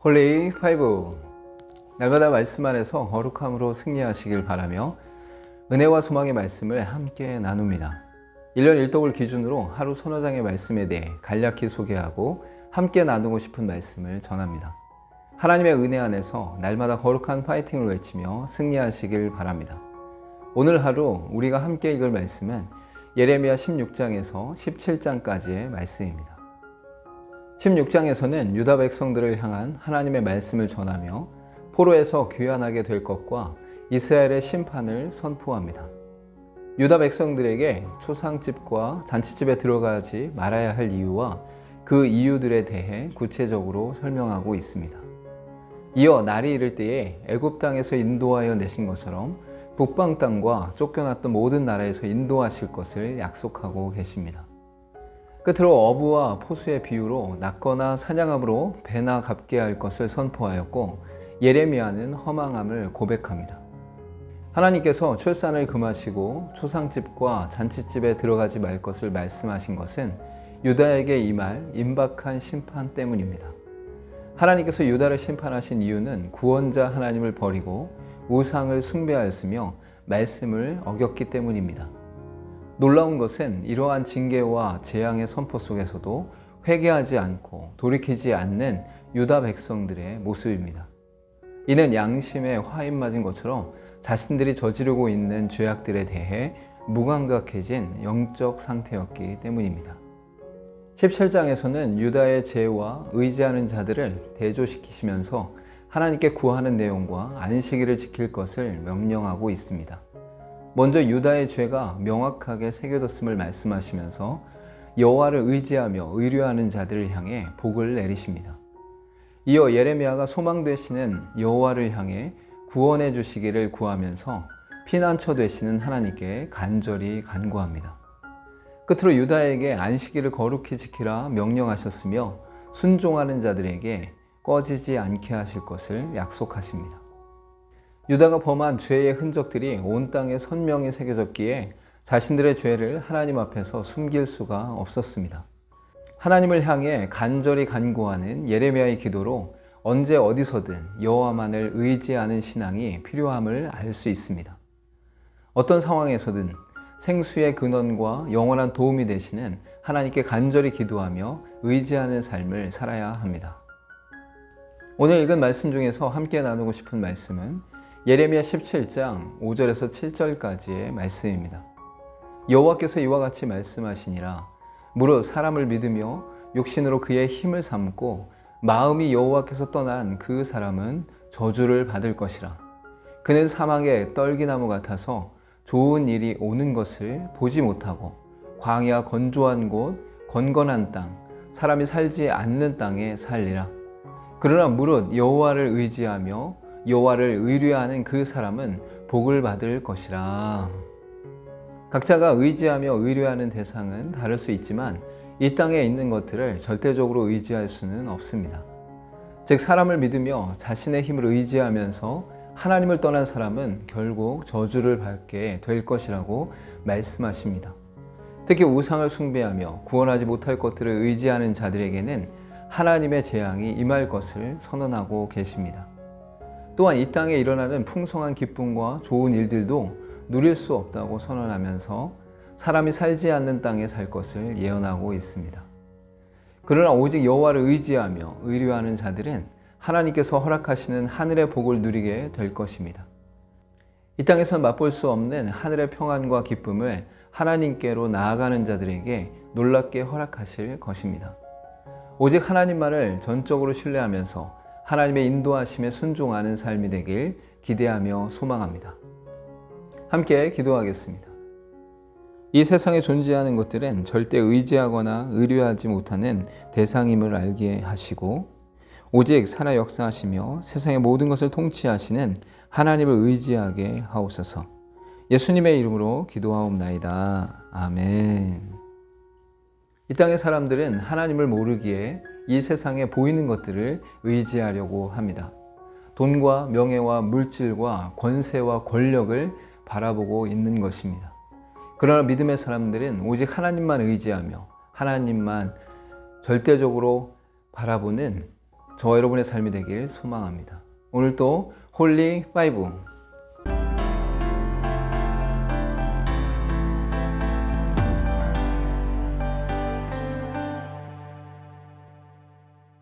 홀리 5. 날마다 말씀 안에서 거룩함으로 승리하시길 바라며 은혜와 소망의 말씀을 함께 나눕니다. 1년 1독을 기준으로 하루 서너 장의 말씀에 대해 간략히 소개하고 함께 나누고 싶은 말씀을 전합니다. 하나님의 은혜 안에서 날마다 거룩한 파이팅을 외치며 승리하시길 바랍니다. 오늘 하루 우리가 함께 읽을 말씀은 예레미야 16장에서 17장까지의 말씀입니다. 16장에서는 유다 백성들을 향한 하나님의 말씀을 전하며 포로에서 귀환하게 될 것과 이스라엘의 심판을 선포합니다. 유다 백성들에게 초상집과 잔치집에 들어가지 말아야 할 이유와 그 이유들에 대해 구체적으로 설명하고 있습니다. 이어 날이 이를 때에 애굽 땅에서 인도하여 내신 것처럼 북방 땅과 쫓겨났던 모든 나라에서 인도하실 것을 약속하고 계십니다. 끝으로 어부와 포수의 비유로 낚거나 사냥함으로 배나 갚게 할 것을 선포하였고 예레미야는 허망함을 고백합니다. 하나님께서 출산을 금하시고 초상집과 잔치집에 들어가지 말 것을 말씀하신 것은 유다에게 임할 임박한 심판 때문입니다. 하나님께서 유다를 심판하신 이유는 구원자 하나님을 버리고 우상을 숭배하였으며 말씀을 어겼기 때문입니다. 놀라운 것은 이러한 징계와 재앙의 선포 속에서도 회개하지 않고 돌이키지 않는 유다 백성들의 모습입니다. 이는 양심에 화인 맞은 것처럼 자신들이 저지르고 있는 죄악들에 대해 무감각해진 영적 상태였기 때문입니다. 17장에서는 유다의 죄와 의지하는 자들을 대조시키시면서 하나님께 구하는 내용과 안식일을 지킬 것을 명령하고 있습니다. 먼저 유다의 죄가 명확하게 새겨졌음을 말씀하시면서 여호와를 의지하며 의뢰하는 자들을 향해 복을 내리십니다. 이어 예레미야가 소망 되시는 여호와를 향해 구원해 주시기를 구하면서 피난처 되시는 하나님께 간절히 간구합니다. 끝으로 유다에게 안식일을 거룩히 지키라 명령하셨으며 순종하는 자들에게 꺼지지 않게 하실 것을 약속하십니다. 유다가 범한 죄의 흔적들이 온 땅에 선명히 새겨졌기에 자신들의 죄를 하나님 앞에서 숨길 수가 없었습니다. 하나님을 향해 간절히 간구하는 예레미야의 기도로 언제 어디서든 여호와만을 의지하는 신앙이 필요함을 알 수 있습니다. 어떤 상황에서든 생수의 근원과 영원한 도움이 되시는 하나님께 간절히 기도하며 의지하는 삶을 살아야 합니다. 오늘 읽은 말씀 중에서 함께 나누고 싶은 말씀은 예레미야 17장 5절에서 7절까지의 말씀입니다. 여호와께서 이와 같이 말씀하시니라. 무릇 사람을 믿으며 육신으로 그의 힘을 삼고 마음이 여호와께서 떠난 그 사람은 저주를 받을 것이라. 그는 사막의 떨기나무 같아서 좋은 일이 오는 것을 보지 못하고 광야 건조한 곳 건건한 땅 사람이 살지 않는 땅에 살리라. 그러나 무릇 여호와를 의지하며 여호와를 의뢰하는 그 사람은 복을 받을 것이라. 각자가 의지하며 의뢰하는 대상은 다를 수 있지만 이 땅에 있는 것들을 절대적으로 의지할 수는 없습니다. 즉 사람을 믿으며 자신의 힘을 의지하면서 하나님을 떠난 사람은 결국 저주를 받게 될 것이라고 말씀하십니다. 특히 우상을 숭배하며 구원하지 못할 것들을 의지하는 자들에게는 하나님의 재앙이 임할 것을 선언하고 계십니다. 또한 이 땅에 일어나는 풍성한 기쁨과 좋은 일들도 누릴 수 없다고 선언하면서 사람이 살지 않는 땅에 살 것을 예언하고 있습니다. 그러나 오직 여호와를 의지하며 의뢰하는 자들은 하나님께서 허락하시는 하늘의 복을 누리게 될 것입니다. 이 땅에서 맛볼 수 없는 하늘의 평안과 기쁨을 하나님께로 나아가는 자들에게 놀랍게 허락하실 것입니다. 오직 하나님만을 전적으로 신뢰하면서 하나님의 인도하심에 순종하는 삶이 되길 기대하며 소망합니다. 함께 기도하겠습니다. 이 세상에 존재하는 것들은 절대 의지하거나 의뢰하지 못하는 대상임을 알게 하시고 오직 살아 역사하시며 세상의 모든 것을 통치하시는 하나님을 의지하게 하옵소서. 예수님의 이름으로 기도하옵나이다. 아멘. 이 땅의 사람들은 하나님을 모르기에 이 세상에 보이는 것들을 의지하려고 합니다. 돈과 명예와 물질과 권세와 권력을 바라보고 있는 것입니다. 그러나 믿음의 사람들은 오직 하나님만 의지하며 하나님만 절대적으로 바라보는 저와 여러분의 삶이 되길 소망합니다. 오늘도 홀리 5